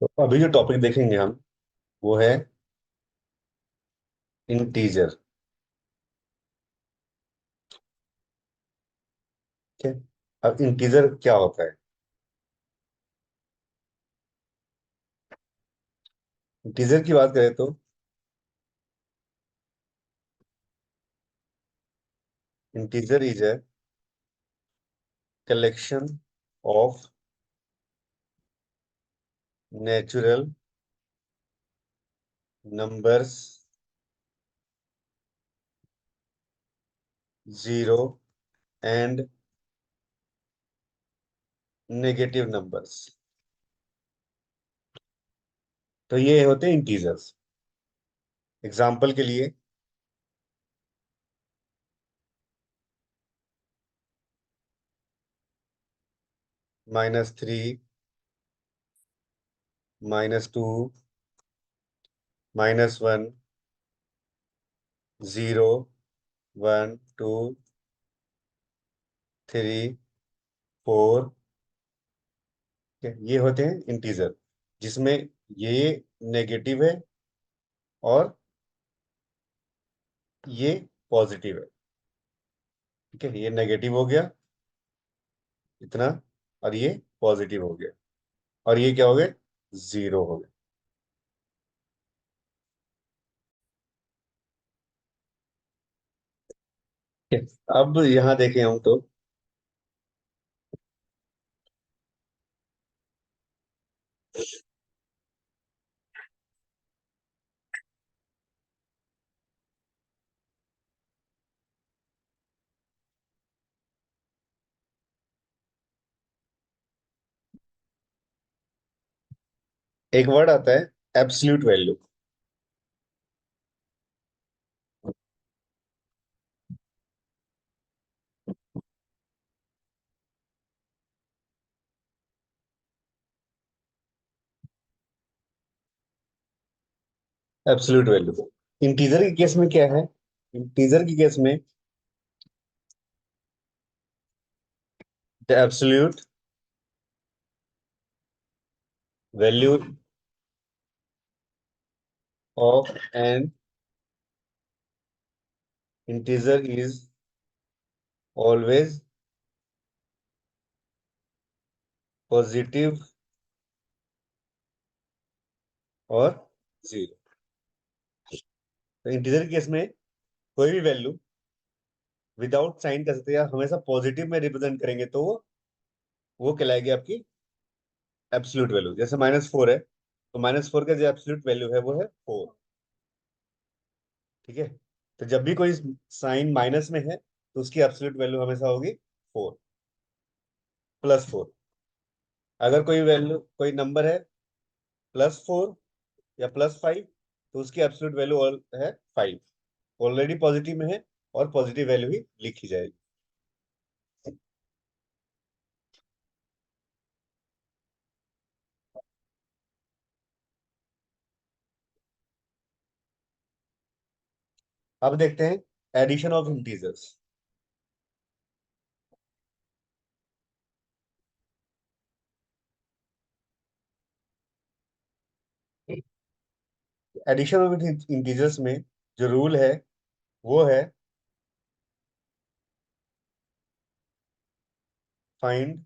तो अभी जो टॉपिक देखेंगे हम वो है इंटीजर। ठीक है। अब इंटीजर क्या होता है? इंटीजर की बात करें तो integer is a collection of natural numbers, zero and negative numbers. तो ये होते हैं इंटीजर्स। एग्जाम्पल के लिए -3, -2, -1, 0, 1, 2, 3, 4। ये होते हैं इंटीजर जिसमें ये नेगेटिव है और ये पॉजिटिव है। ठीक है, ये नेगेटिव हो गया इतना, और ये पॉजिटिव हो गया, और ये क्या हो गया? जीरो हो गया। ठीक है, अब यहां देखें हम तो एक वर्ड आता है absolute value. Absolute value integer के केस में क्या है? इंटीजर के केस में the absolute value of N integer is always positive और जीरो। तो इंटीजर के केस में कोई भी वैल्यू विदाउट साइन कर सकते हैं, या हमेशा पॉजिटिव में रिप्रेजेंट करेंगे तो वो कहलाएगी आपकी एब्सोल्यूट वैल्यू। जैसे -4 है तो -4 का जो एब्सोल्यूट वैल्यू है वो है 4। ठीक है, तो जब भी कोई साइन माइनस में है तो उसकी एब्सोल्यूट वैल्यू हमेशा होगी 4, +4। अगर कोई वैल्यू कोई नंबर है +4 या +5 तो उसकी एब्सोल्यूट वैल्यू है 5। ऑलरेडी पॉजिटिव में है और पॉजिटिव वैल्यू ही लिखी जाएगी। अब देखते हैं addition of integers. Addition of integers में जो रूल है वो है find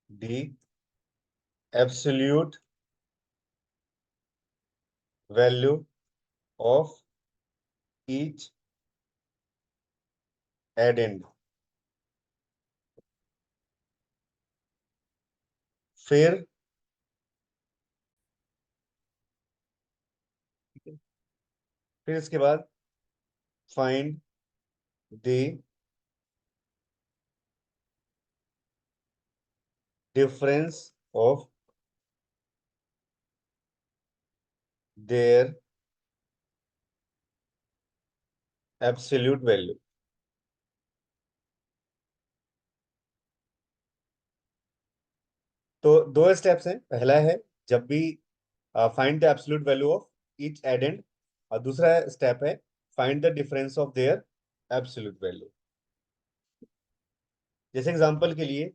the absolute value of each addend. फिर फिर इसके बाद find the difference of their absolute value. तो दो स्टेप्स हैं। पहला है जब भी find the absolute value of each addend, और दूसरा स्टेप है find the difference of their absolute value. जैसे एग्जांपल के लिए,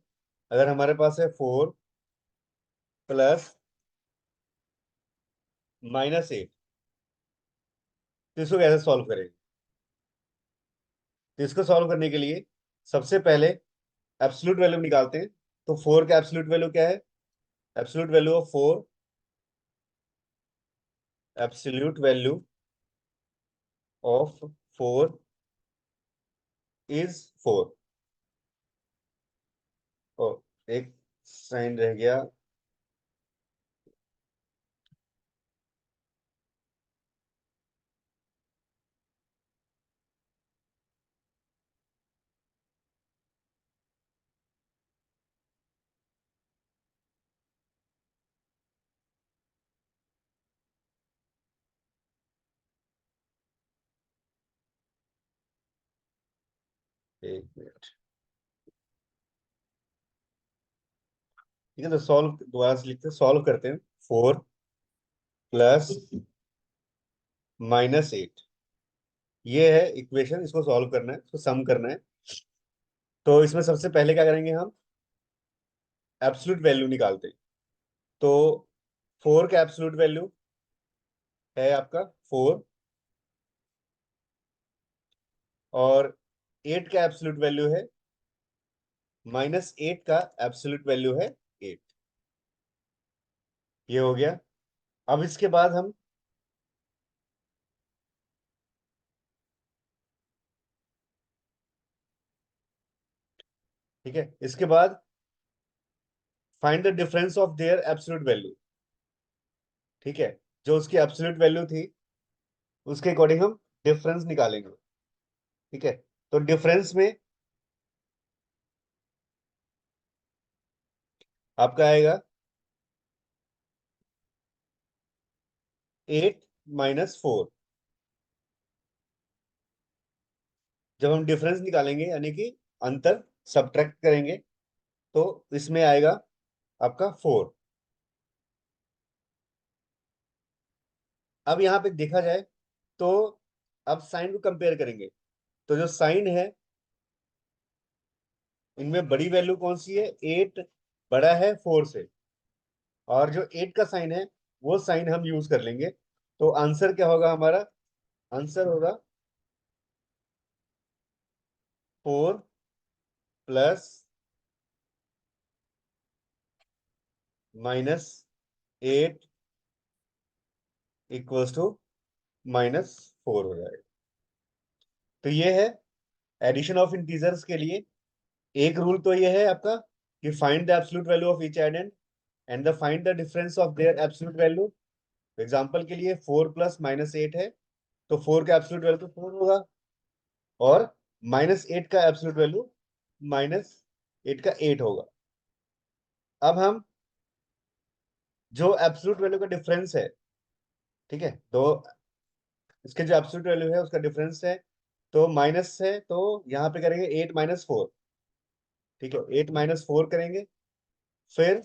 अगर हमारे पास है 4 प्लस -8। तो इसको कैसे सॉल्व करेंगे? तो इसको सॉल्व करने के लिए सबसे पहले एब्सोल्यूट वैल्यू निकालते हैं। तो 4 का एब्सोल्यूट वैल्यू क्या है? Absolute value of 4, absolute value of 4 is 4। और एक साइन रह गया। एक मिनट। ठीक है, तो सॉल्व दोबारा से लिखते हैं, सॉल्व करते हैं। 4 प्लस -8, ये है इक्वेशन। इसको सॉल्व करना है, इसको सम करना है। तो इसमें सबसे पहले क्या करेंगे हम? एब्सोल्यूट वैल्यू निकालते हैं। तो 4 का एब्सोल्यूट वैल्यू है आपका 4, और 8 का एब्सोल्यूट वैल्यू है, -8 का एब्सोल्यूट वैल्यू है 8। ये हो गया। अब इसके बाद हम ठीक है, इसके बाद find the difference of their absolute value. ठीक है, जो उसकी एब्सोल्यूट वैल्यू थी उसके अकॉर्डिंग हम डिफरेंस निकालेंगे। ठीक है, तो डिफरेंस में आपका आएगा 8 - 4। जब हम डिफरेंस निकालेंगे यानी कि अंतर सब्ट्रैक्ट करेंगे, तो इसमें आएगा आपका 4। अब यहाँ पे देखा जाए तो अब साइन को कंपेयर करेंगे। तो जो साइन है, इनमें बड़ी वैल्यू कौन सी है? 8 बड़ा है 4 से, और जो 8 का साइन है वो साइन हम यूज कर लेंगे। तो आंसर क्या होगा हमारा? आंसर होगा 4 प्लस -8 इक्वल्स टू -4 हो जाएगा। तो ये है एडिशन ऑफ इंटीजर्स के लिए। एक रूल तो ये है आपका कि find the absolute value of each addend and the find the difference of their absolute value. Example के लिए 4 प्लस -8 है, तो 4 का एब्सोल्यूट वैल्यू तो 4 होगा, और -8 का एब्सोल्यूट वैल्यू -8 का 8 होगा। अब हम जो एब्सोल्यूट वैल्यू का डिफरेंस है, ठीक है, तो इसके जो एब्सोल्यूट वैल्यू है उसका डिफरेंस है, तो माइनस है, तो यहाँ पे करेंगे 8 - 4। ठीक है, 8 - 4 करेंगे। फिर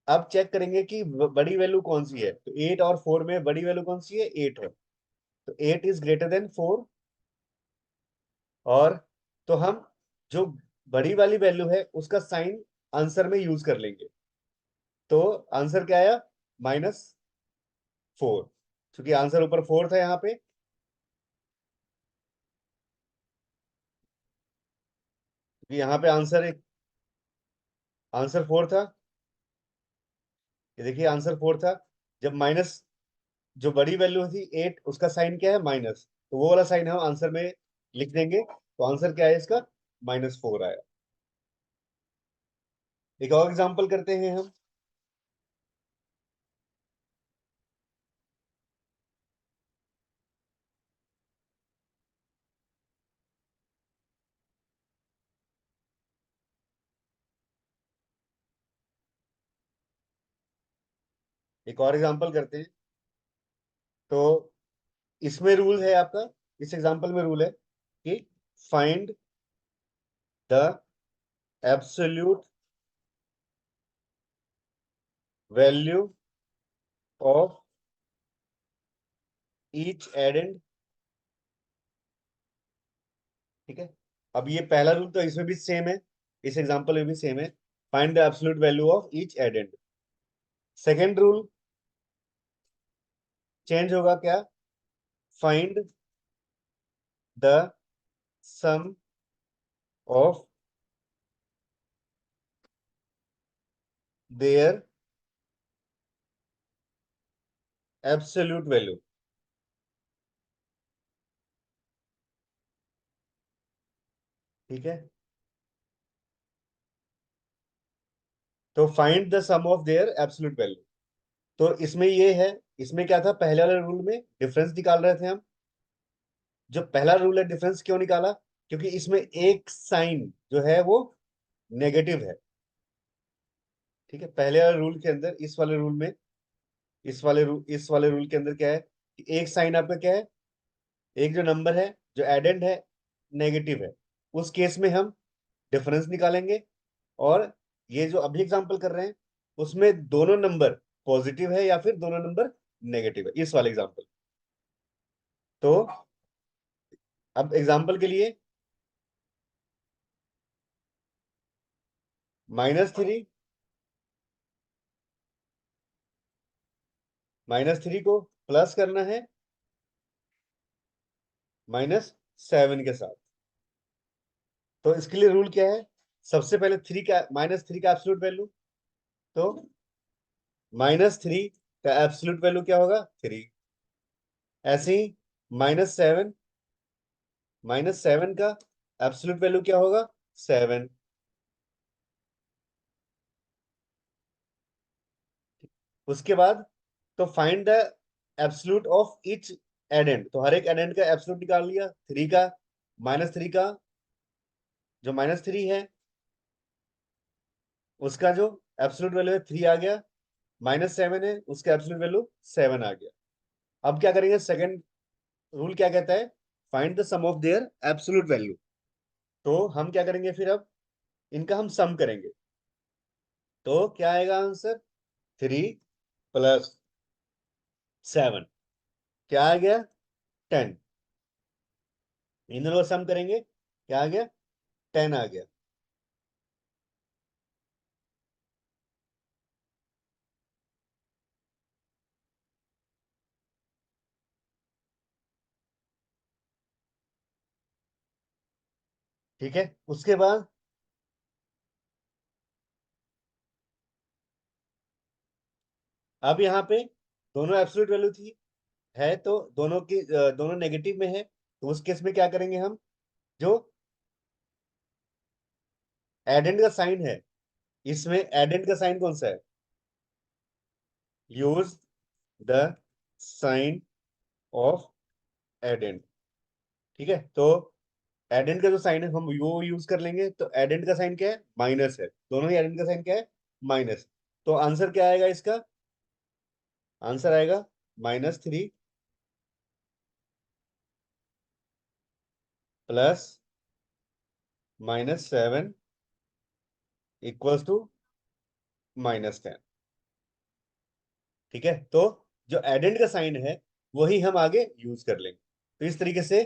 अब चेक करेंगे कि बड़ी वैल्यू कौन सी है। तो 8 और 4 में बड़ी वैल्यू कौन सी है? 8 है। तो 8 इज ग्रेटर देन 4। और तो हम जो बड़ी वाली वैल्यू है उसका साइन आंसर में यूज कर लेंगे। तो आंसर क्या आया? -4। क्योंकि आंसर ऊपर 4 था यहाँ पे, क्योंकि यहाँ पे आंसर 4 था। ये देखिए आंसर 4 था। जब माइनस, जो बड़ी वैल्यू थी 8, उसका साइन क्या है? माइनस, तो वो वाला साइन हम आंसर में लिख देंगे। तो आंसर क्या है इसका? -4 आया। एक और एग्जांपल करते हैं हम। एक और एग्जांपल करते हैं। तो इसमें रूल है आपका, इस एग्जांपल में रूल है कि find the absolute value of each addend. ठीक है, अब ये पहला रूल तो इसमें भी सेम है, इस एग्जांपल में भी सेम है। Find the absolute value of each addend. Second rule change होगा क्या? Find the sum of their absolute value. ठीक है, तो find the sum of their absolute value. तो इसमें ये है, इसमें क्या था, पहले वाले रूल में डिफरेंस निकाल रहे थे हम। जो पहला रूल है, डिफरेंस क्यों निकाला? क्योंकि इसमें एक साइन जो है वो नेगेटिव है। ठीक है, पहले वाले रूल के अंदर, इस वाले रूल में, इस वाले रूल के अंदर क्या है कि एक साइन आपका क्या है, एक जो नंबर है जो एडेंड है नेगेटिव है, उस केस में हम डिफरेंस निकालेंगे। और ये जो अभी एग्जांपल कर रहे हैं उसमें दोनों नंबर पॉजिटिव है या फिर दोनों नंबर नेगेटिव है, इस वाले एग्जांपल। तो अब एग्जांपल के लिए -3, -3 को प्लस करना है -7 के साथ। तो इसके लिए रूल क्या है? सबसे पहले -3 का एब्सोल्यूट वैल्यू। तो -3 का एब्सोल्यूट वैल्यू क्या होगा? 3। ऐसे ही -7, -7 का एब्सोल्यूट वैल्यू क्या होगा? 7। उसके बाद तो find the absolute of each addend. तो हर एक एडेंड का एब्सोल्यूट निकाल लिया। 3 का, -3 का जो -3 है उसका जो एब्सोल्यूट वैल्यू है 3 आ गया। -7 है, उसका एब्सोल्यूट वैल्यू 7 आ गया। अब क्या करेंगे? सेकंड रूल क्या कहता है? Find the sum of their absolute value. तो हम क्या करेंगे फिर? अब इनका हम सम करेंगे। तो क्या आएगा आंसर? 3 + 7 क्या आ गया? 10। इन दोनों को सम करेंगे, क्या आ गया? 10 आ गया। ठीक है, उसके बाद अब यहाँ पे दोनों एब्सोल्यूट वैल्यू थी, है तो दोनों की दोनों नेगेटिव में है, तो उस केस में क्या करेंगे हम? जो एडेंड का साइन है, इसमें एडेंड का साइन कौन सा है? Use the sign of addend. ठीक है, तो एडेंड का जो साइन है हम वो यूज कर लेंगे। तो एडेंड का साइन क्या है? माइनस है। दोनों ही एडेंड का साइन क्या है? माइनस। तो आंसर क्या आएगा इसका? आंसर आएगा -3 + -7 = -10। ठीक है, तो जो एडेंड का साइन है वही हम आगे यूज कर लेंगे। तो इस तरीके से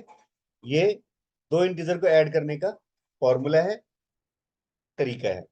ये दो इंटीजर को ऐड करने का फॉर्मूला है, तरीका है।